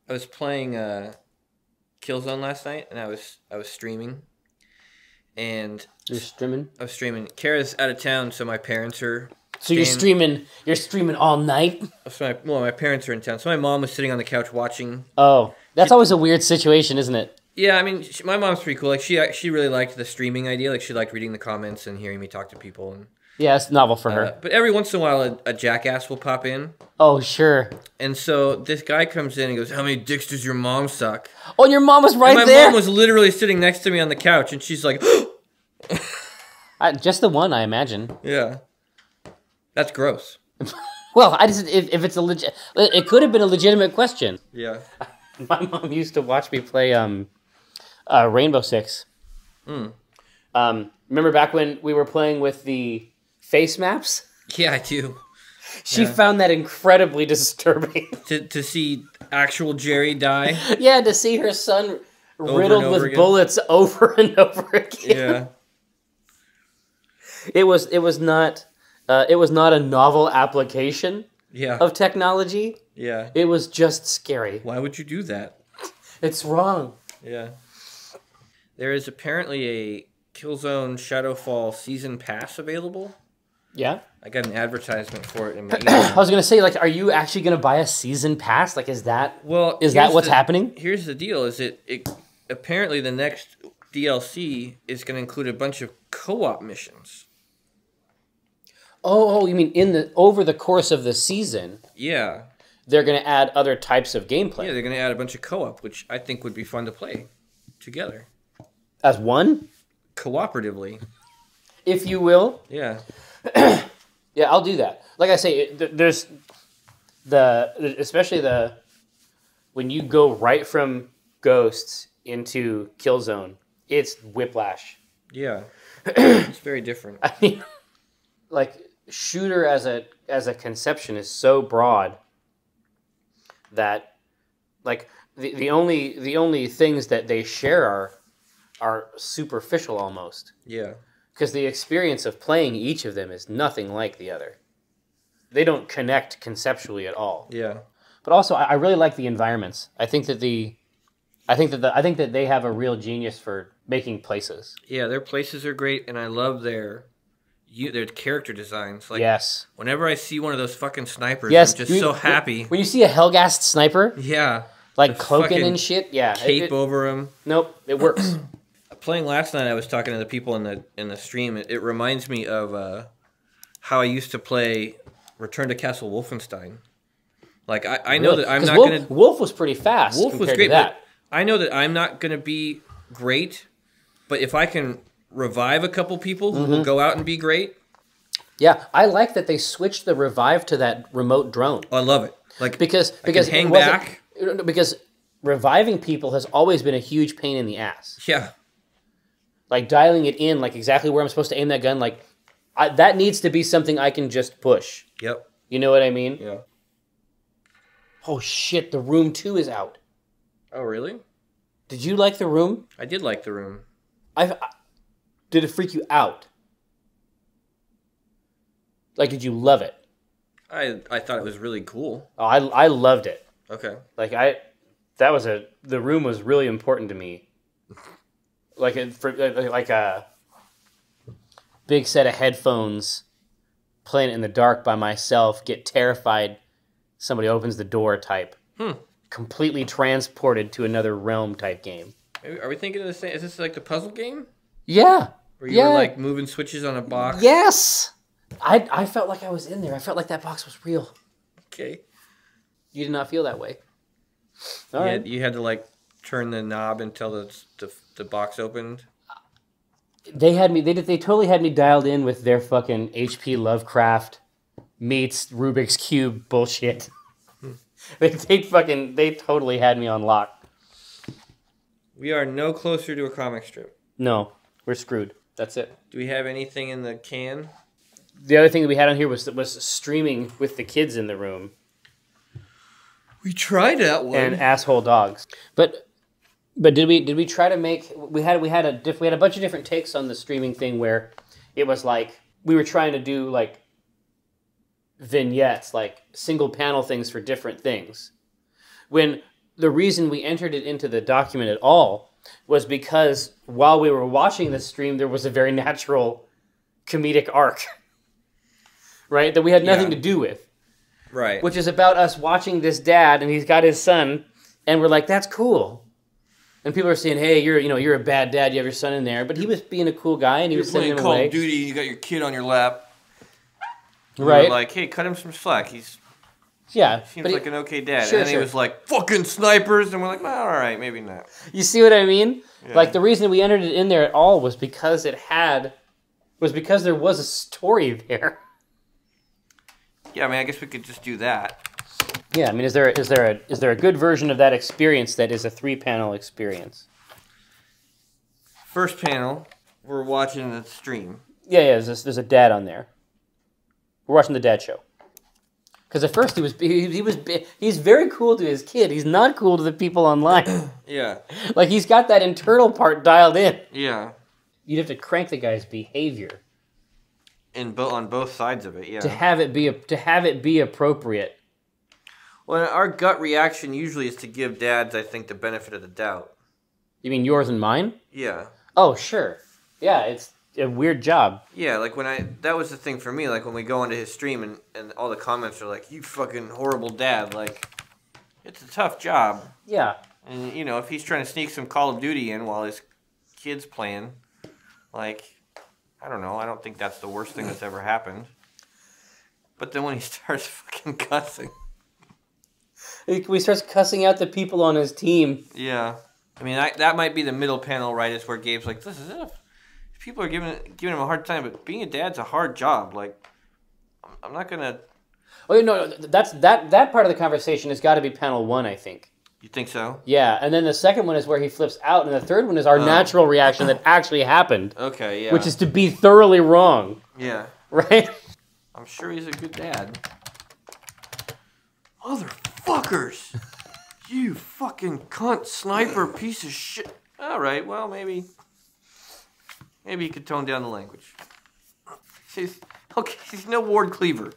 I was playing Killzone last night, and I was streaming, and You're streaming? I was streaming. Kara's out of town, so my parents are. So you're streaming all night? So my parents are in town. So my mom was sitting on the couch watching. Oh, that's always a weird situation, isn't it? Yeah, I mean, my mom's pretty cool. Like she really liked the streaming idea. Like she liked reading the comments and hearing me talk to people. And yeah, it's novel for her. But every once in a while, a jackass will pop in. Oh, sure. And so this guy comes in and goes, "How many dicks does your mom suck?" Oh, and your mom was right and there. My mom was literally sitting next to me on the couch, and she's like, just the one, I imagine. Yeah. That's gross. Well, if it's a legit, it could have been a legitimate question. Yeah. My mom used to watch me play Rainbow Six. Remember back when we were playing with the face maps? Yeah, I do. She found that incredibly disturbing. To see actual Jerry die? Yeah, to see her son riddled with again. bullets over and over again. Yeah. It was not a novel application of technology. Yeah. It was just scary. Why would you do that? It's wrong. Yeah. There is apparently a Killzone Shadowfall season pass available. Yeah? I got an advertisement for it in my email. I was going to say, like, are you actually going to buy a season pass? Like, is that what's happening? Here's the deal, is it apparently the next DLC is going to include a bunch of co-op missions. Oh, you mean over the course of the season? Yeah. They're going to add other types of gameplay. Yeah, they're going to add a bunch of co-op, which I think would be fun to play together. As one? Cooperatively. If you will. Yeah. Yeah, I'll do that. Like I say, there's especially when you go right from Ghosts into Killzone, it's whiplash. Yeah. It's very different. I mean, like, shooter as a conception is so broad that, like, the only things that they share are superficial almost. Yeah. Because the experience of playing each of them is nothing like the other. They don't connect conceptually at all. Yeah. But also, I really like the environments. I think that they have a real genius for making places. Yeah, their places are great, and I love their character designs. Like, yes. Whenever I see one of those fucking snipers, yes, I'm just so happy. When you see a Hellgast sniper, yeah, like cloaking and shit, yeah, cape over him. Nope, it works. Playing last night, I was talking to the people in the stream. It reminds me of how I used to play Return to Castle Wolfenstein. Like I know that I'm not gonna. Wolf was pretty fast. Wolf was great. To that. But I know that I'm not gonna be great, but if I can revive a couple people who will go out and be great. Yeah, I like that they switched the revive to that remote drone. Oh, I love it. Like because hang back. Because reviving people has always been a huge pain in the ass. Yeah. Like dialing it in, like exactly where I'm supposed to aim that gun, like that needs to be something I can just push. Yep. You know what I mean? Yeah. Oh shit! The Room 2 is out. Oh really? Did you like The Room? I did like The Room. Did it freak you out? Like, did you love it? I thought it was really cool. Oh, I loved it. Okay. Like The Room was really important to me. Like a big set of headphones, playing it in the dark by myself, get terrified, somebody opens the door type. Completely transported to another realm type game. Are we thinking of the same? Is this like the puzzle game? Yeah. Where you were like moving switches on a box? Yes. I felt like I was in there. I felt like that box was real. Okay. You did not feel that way. All right. You had to like turn the knob until the box opened. They had me. They totally had me dialed in with their fucking H.P. Lovecraft meets Rubik's Cube bullshit. They totally had me on lock. We are no closer to a comic strip. No, we're screwed. That's it. Do we have anything in the can? The other thing that we had on here was streaming with the kids in the room. We tried that one. And asshole dogs. But did we try to make we had a bunch of different takes on the streaming thing where it was like we were trying to do like vignettes, like single panel things for different things. When the reason we entered it into the document at all was because while we were watching the stream, there was a very natural comedic arc, right? That we had nothing to do with. Right. Which is about us watching this dad, and he's got his son, and we're like, that's cool. And people are saying, hey, you're a bad dad, you have your son in there. But he was being a cool guy, and he was sending him away. You're playing Call of Duty, you got your kid on your lap. Right. You're like, hey, cut him some slack. Seems like an okay dad. Sure, and then he was like, fucking snipers. And we're like, well, all right, maybe not. You see what I mean? Yeah. Like, the reason we entered it in there at all was because there was a story there. Yeah, I mean, I guess we could just do that. Yeah, I mean, is there a good version of that experience that is a 3-panel experience? First panel, we're watching the stream. Yeah, there's a dad on there. We're watching the dad show. Because at first he's very cool to his kid. He's not cool to the people online. Yeah. Like, he's got that internal part dialed in. Yeah. You'd have to crank the guy's behavior On both sides of it, yeah. to have it be appropriate. Well, our gut reaction usually is to give dads, I think, the benefit of the doubt. You mean yours and mine? Yeah. Oh, sure. Yeah, it's a weird job. Yeah, like that was the thing for me, like when we go into his stream and all the comments are like, you fucking horrible dad, like, it's a tough job. Yeah. And, if he's trying to sneak some Call of Duty in while his kid's playing, like, I don't know, I don't think that's the worst thing that's ever happened. But then when he starts fucking cussing. He starts cussing out the people on his team. Yeah. I mean, that might be the middle panel, right, is where Gabe's like, this is it. People are giving him a hard time, but being a dad's a hard job. Like, I'm not going to... Oh, no, that part of the conversation has got to be panel 1, I think. You think so? Yeah, and then the second one is where he flips out, and the third one is our natural reaction that actually happened. Okay, yeah. Which is to be thoroughly wrong. Yeah. Right? I'm sure he's a good dad. Motherfuckers! You fucking cunt sniper piece of shit. All right, well, maybe you could tone down the language. He's no Ward Cleaver.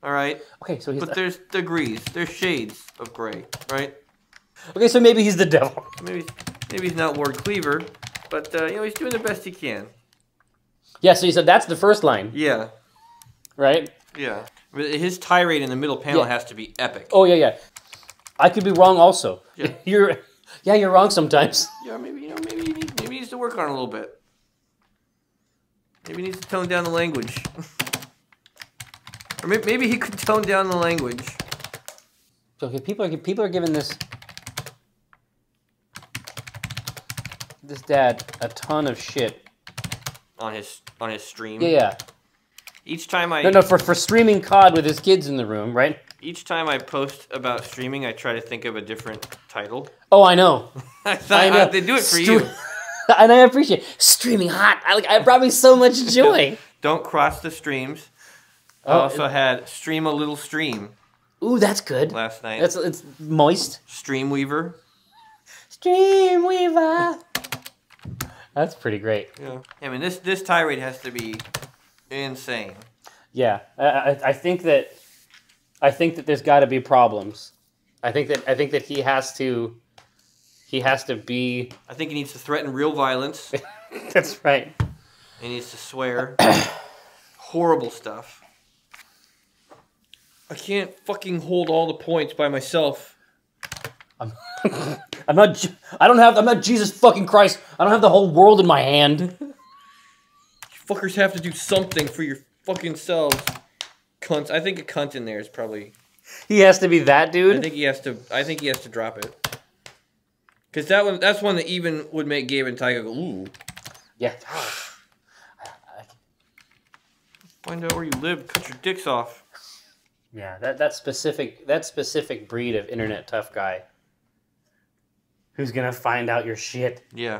All right? Okay, so But there's degrees. There's shades of gray, right? Okay, so maybe he's the devil. Maybe he's not Ward Cleaver, but he's doing the best he can. Yeah, so you said that's the first line. Yeah. Right? Yeah. His tirade in the middle panel has to be epic. Oh yeah. I could be wrong also. Yeah. You're wrong sometimes. Yeah, maybe he needs to work on it a little bit. Maybe he needs to tone down the language. Or maybe he could tone down the language. Okay, people are giving this dad a ton of shit On his stream. Yeah. Each time for streaming COD with his kids in the room, right? Each time I post about streaming, I try to think of a different title. Oh, I know. I know. They do it for you. And I appreciate streaming hot. I brought me so much joy. Don't cross the streams. I also had Stream a Little Stream. Ooh, that's good. Last night. It's moist. Streamweaver. Streamweaver. That's pretty great. Yeah. I mean, this tirade has to be insane. Yeah, I think that there's got to be problems. I think that he has to be. I think he needs to threaten real violence. That's right. He needs to swear. Horrible stuff. I can't fucking hold all the points by myself. I'm not Jesus fucking Christ. I don't have the whole world in my hand. You fuckers have to do something for your fucking selves. Cunts. I think a cunt in there is probably... He has to be that dude? I think he has to drop it. Because that's one that even would make Gabe and Tyga go, ooh. Yeah. Find out where you live, cut your dicks off. Yeah, that specific breed of internet tough guy. Who's gonna find out your shit? Yeah.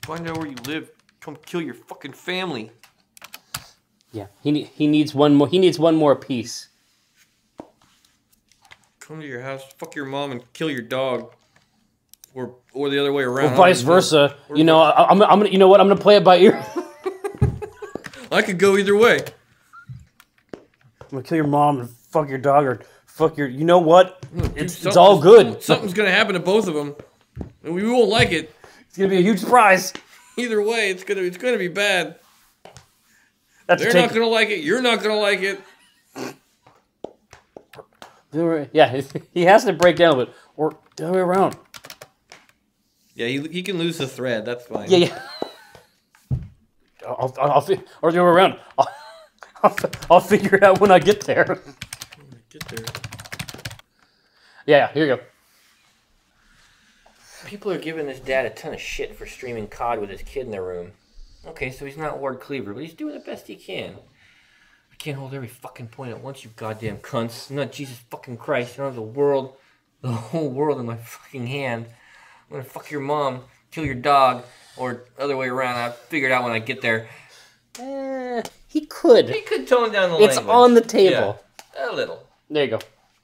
Find out where you live. Come kill your fucking family. Yeah, he needs one more. He needs one more piece. Come to your house, fuck your mom, and kill your dog, or the other way around. Or vice versa. You know, I'm gonna. You know what? I'm gonna play it by ear. I could go either way. I'm gonna kill your mom and fuck your dog, or fuck your. You know what? Dude, It's all good. Something's gonna happen to both of them, and we won't like it. It's gonna be a huge surprise. Either way, it's gonna be bad. They're not gonna like it. You're not gonna like it. Yeah, he has to break down a bit, or the other way around. Yeah, he can lose the thread. That's fine. Yeah. Or the other way around. I'll figure it out when I get there. Yeah, here you go. People are giving this dad a ton of shit for streaming COD with his kid in their room. Okay, so he's not Ward Cleaver, but he's doing the best he can. I can't hold every fucking point at once, you goddamn cunts. I'm not Jesus fucking Christ. I don't have the whole world in my fucking hand. I'm gonna fuck your mom, kill your dog, or other way around. I'll figure it out when I get there. He could. He could tone down the language. It's on the table. Yeah, a little. There you go.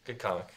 Good comic.